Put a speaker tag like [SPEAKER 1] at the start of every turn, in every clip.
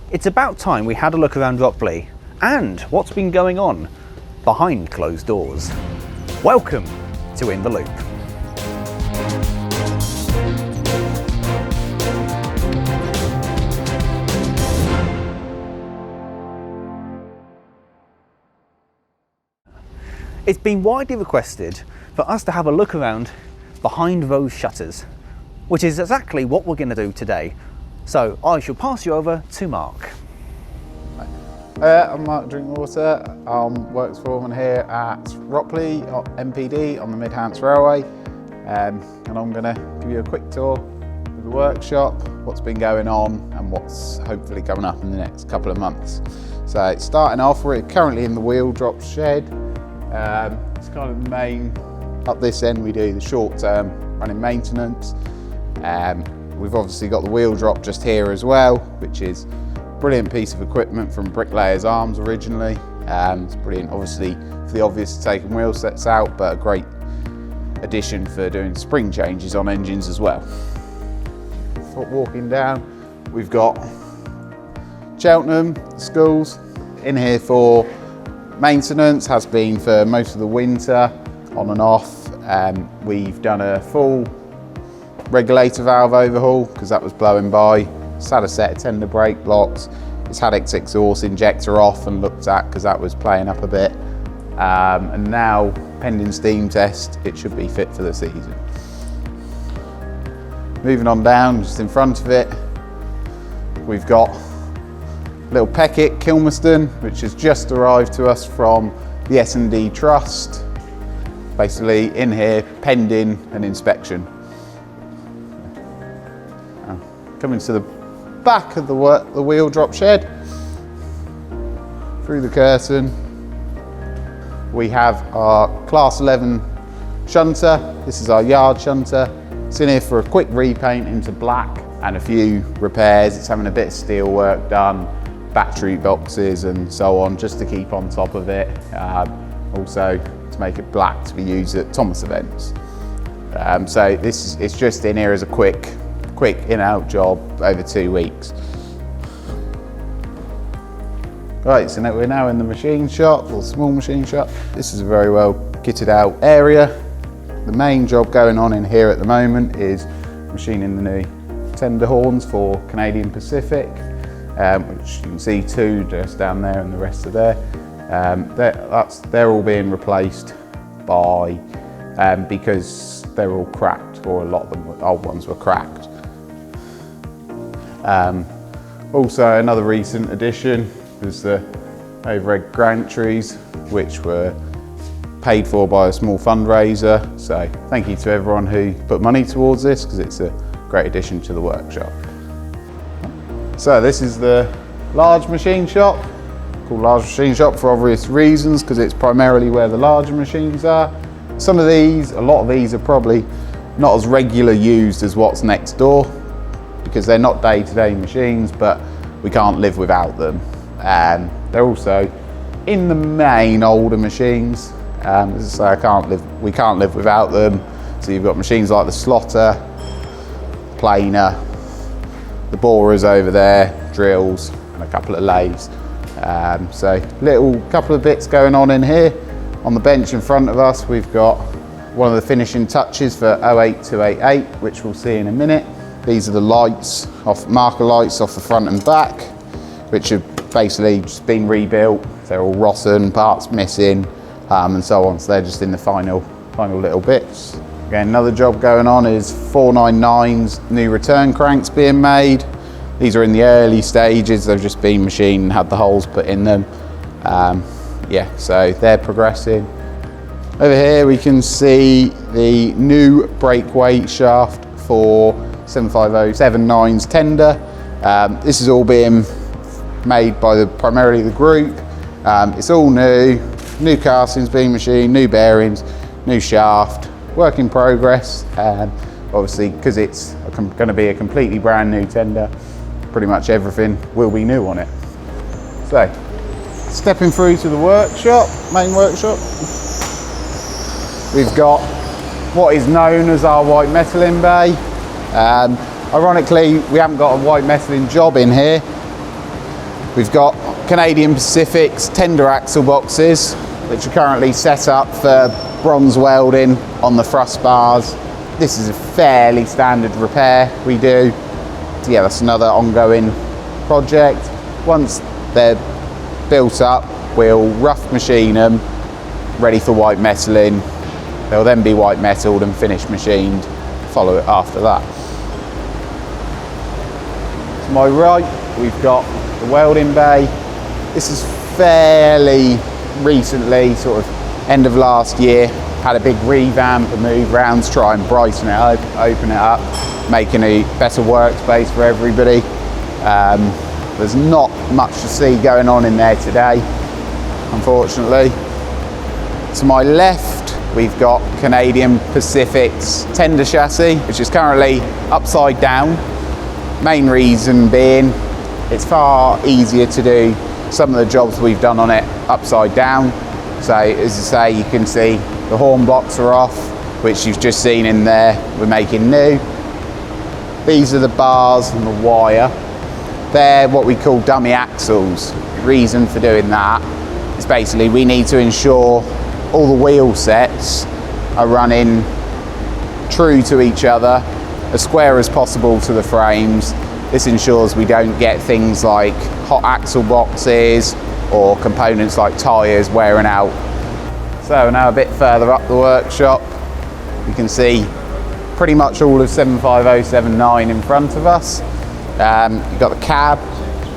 [SPEAKER 1] It's about time we had a look around Ropley and what's been going on behind closed doors. Welcome to In the Loop. It's been widely requested for us to have a look around behind those shutters, which is exactly what we're going to do today. So I shall pass you over to Mark.
[SPEAKER 2] I'm Mark Drinkwater. I'm works foreman here at Ropley MPD on the Mid-Hants Railway, and I'm going to give you a quick tour of the workshop, what's been going on and what's hopefully coming up in the next couple of months. So starting off, we're currently in the wheel drop shed. It's kind of the main, up this end we do the short-term running maintenance. We've obviously got the wheel drop just here as well, which is a brilliant piece of equipment from Bricklayers Arms originally. It's brilliant obviously for the obvious taking wheel sets out, but a great addition for doing spring changes on engines as well. Walking down, we've got Cheltenham schools in here for maintenance, has been for most of the winter, on and off. We've done a full regulator valve overhaul because that was blowing by. It's had a set of tender brake blocks. It's had its exhaust injector off and looked at because that was playing up a bit. And now, pending steam test, it should be fit for the season. Moving on down, just in front of it, we've got little Peckett Kilmerston, which has just arrived to us from the S&D Trust. Basically in here, pending an inspection. Coming to the back of the wheel drop shed, through the curtain, we have our Class 11 shunter. This is our yard shunter. It's in here for a quick repaint into black and a few repairs. It's having a bit of steel work done, battery boxes and so on, just to keep on top of it. Also to make it black to be used at Thomas events. So it's just in here as a quick in-out job over 2 weeks. Right, so now we're now in the machine shop, or small machine shop. This is a very well kitted out area. The main job going on in here at the moment is machining the new tender horns for Canadian Pacific, which you can see two just down there and the rest are there. They're all being replaced by, because they're all cracked, or a lot of them, old ones were cracked. Also another recent addition was the overhead gantries, which were paid for by a small fundraiser. So thank you to everyone who put money towards this, because it's a great addition to the workshop. So this is the large machine shop, called large machine shop for obvious reasons, because it's primarily where the larger machines are. A lot of these are probably not as regular used as what's next door, because they're not day-to-day machines, but we can't live without them. They're also, in the main, older machines. As I say, we can't live without them. So you've got machines like the slotter, planer, the borers over there, drills, and a couple of lathes. So couple of bits going on in here. On the bench in front of us, we've got one of the finishing touches for 08288, which we'll see in a minute. These are the lights, marker lights off the front and back, which have basically just been rebuilt. They're all rotten, parts missing, and so on. So they're just in the final little bits. Again, another job going on is 499's new return cranks being made. These are in the early stages. They've just been machined and had the holes put in them. Yeah, so they're progressing. Over here we can see the new brake weight shaft for 75079's tender. This is all being made by primarily the group. It's all new castings being machined, new bearings, new shaft, work in progress. Obviously, because it's going to be a completely brand new tender, pretty much everything will be new on it. So, stepping through to the workshop, main workshop, we've got what is known as our white metaling bay. Ironically, we haven't got a white metaling job in here. We've got Canadian Pacific's tender axle boxes, which are currently set up for bronze welding on the thrust bars. This is a fairly standard repair we do. So yeah, that's another ongoing project. Once they're built up, we'll rough machine them, ready for white metaling. They'll then be white metalled and finish machined, follow it after that. To my right, we've got the welding bay. This is fairly recently, sort of end of last year, had a big revamp and move round to try and brighten it up, open it up, making a better workspace for everybody. There's not much to see going on in there today, unfortunately. To my left, we've got Canadian Pacific's tender chassis, which is currently upside down. Main reason being, it's far easier to do some of the jobs we've done on it upside down. So as I say, you can see the horn blocks are off, which you've just seen in there, we're making new. These are the bars and the wire. They're what we call dummy axles. The reason for doing that is basically we need to ensure all the wheel sets are running true to each other, as square as possible to the frames. This ensures we don't get things like hot axle boxes or components like tyres wearing out. So now a bit further up the workshop, you can see pretty much all of 75079 in front of us. You've got the cab,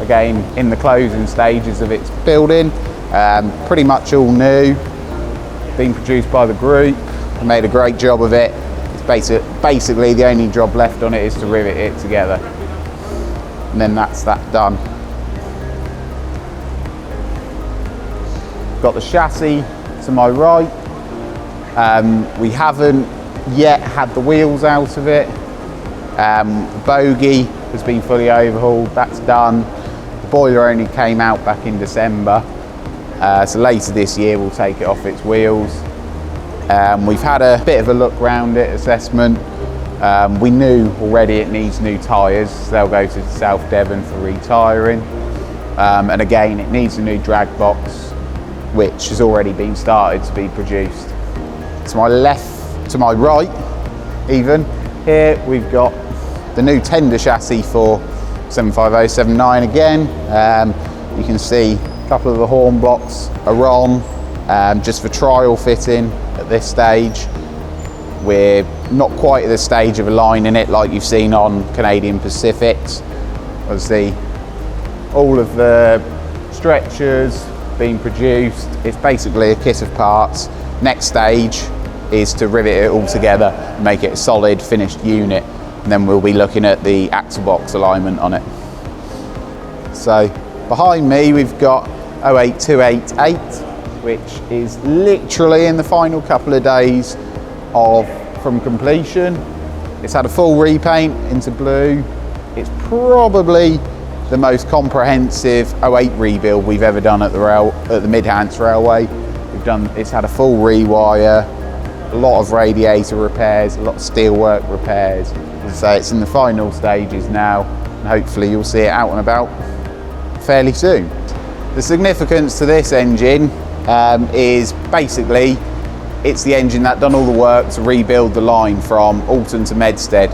[SPEAKER 2] again in the closing stages of its building, pretty much all new, being produced by the group. They made a great job of it. It's basically the only job left on it is to rivet it together, and then that's that done. Got the chassis to my right. We haven't yet had the wheels out of it. The bogie has been fully overhauled, that's done. The boiler only came out back in December, so later this year we'll take it off its wheels. We've had a bit of a look round it, assessment. We knew already it needs new tyres, so they'll go to South Devon for retiring. And again, it needs a new drag box, which has already been started to be produced. To my left, to my right even, here we've got the new tender chassis for 75079 again. You can see a couple of the horn blocks are on, just for trial fitting at this stage. We're not quite at the stage of aligning it like you've seen on Canadian Pacific's. Obviously, all of the stretchers being produced, it's basically a kit of parts. Next stage is to rivet it all together and make it a solid finished unit, and then we'll be looking at the axle box alignment on it. So behind me we've got 08288, which is literally in the final couple of days from completion. It's had a full repaint into blue. It's probably the most comprehensive 08 rebuild we've ever done at the Mid-Hants Railway. It's had a full rewire, a lot of radiator repairs, a lot of steelwork repairs. As I say, it's in the final stages now, and hopefully you'll see it out and about fairly soon. The significance to this engine is basically it's the engine that done all the work to rebuild the line from Alton to Medstead.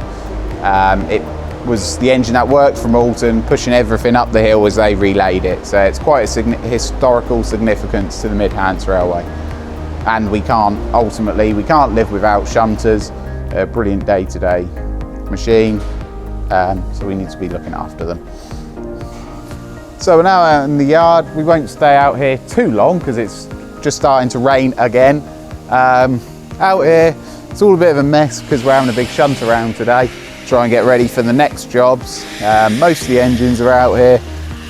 [SPEAKER 2] It was the engine that worked from Alton, pushing everything up the hill as they relayed it. So it's quite a historical significance to the Mid-Hants Railway. And we can't live without shunters. A brilliant day-to-day machine, so we need to be looking after them. So we're now out in the yard. We won't stay out here too long because it's just starting to rain again. Out here, it's all a bit of a mess because we're having a big shunt around today. Try and get ready for the next jobs. Most of the engines are out here.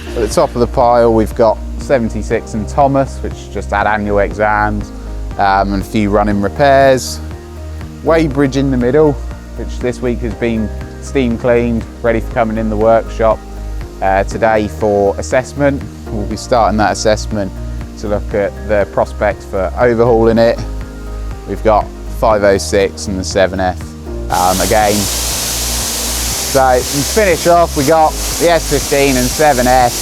[SPEAKER 2] At the top of the pile, we've got 76 and Thomas, which just had annual exams, and a few running repairs. Weybridge in the middle, which this week has been steam cleaned, ready for coming in the workshop today for assessment. We'll be starting that assessment to look at the prospects for overhauling it. We've got 506 and the 7F again. So to finish off, we got the S15 and 7F.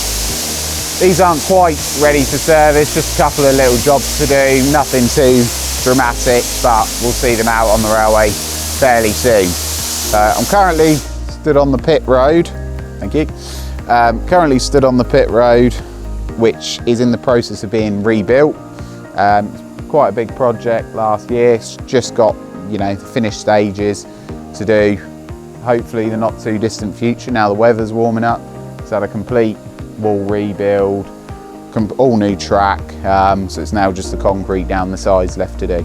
[SPEAKER 2] These aren't quite ready for service, just a couple of little jobs to do, nothing too dramatic, but we'll see them out on the railway fairly soon. I'm currently stood on the pit road, thank you. Currently stood on the pit road, which is in the process of being rebuilt. Quite a big project last year, it's just got, you know, the finished stages to do. Hopefully the not too distant future, now the weather's warming up. It's had a complete wall rebuild, all new track, so it's now just the concrete down the sides left to do.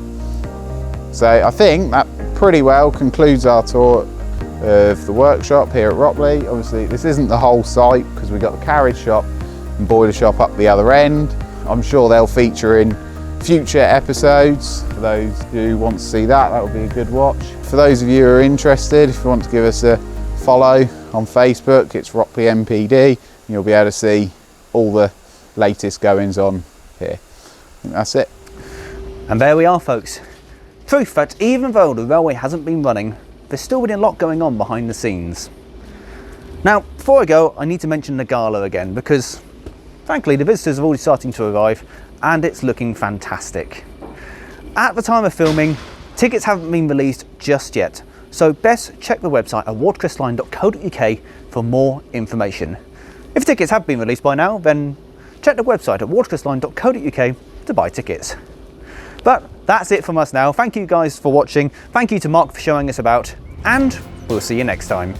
[SPEAKER 2] So I think that pretty well concludes our tour of the workshop here at Ropley. Obviously this isn't the whole site because we've got the carriage shop and boiler shop up the other end. I'm sure they'll feature in future episodes. For those who want to see that, that will be a good watch. For those of you who are interested, if you want to give us a follow on Facebook, it's Ropley MPD, and you'll be able to see all the latest goings on here. I think that's it.
[SPEAKER 1] And there we are, folks. Proof that even though the railway hasn't been running, there's still been a lot going on behind the scenes. Now, before I go, I need to mention the gala again because, frankly, the visitors are already starting to arrive and it's looking fantastic. At the time of filming, tickets haven't been released just yet, so best check the website at watercressline.co.uk for more information. If tickets have been released by now, then check the website at watercressline.co.uk to buy tickets. But that's it from us now. Thank you guys for watching. Thank you to Mark for showing us about, and we'll see you next time.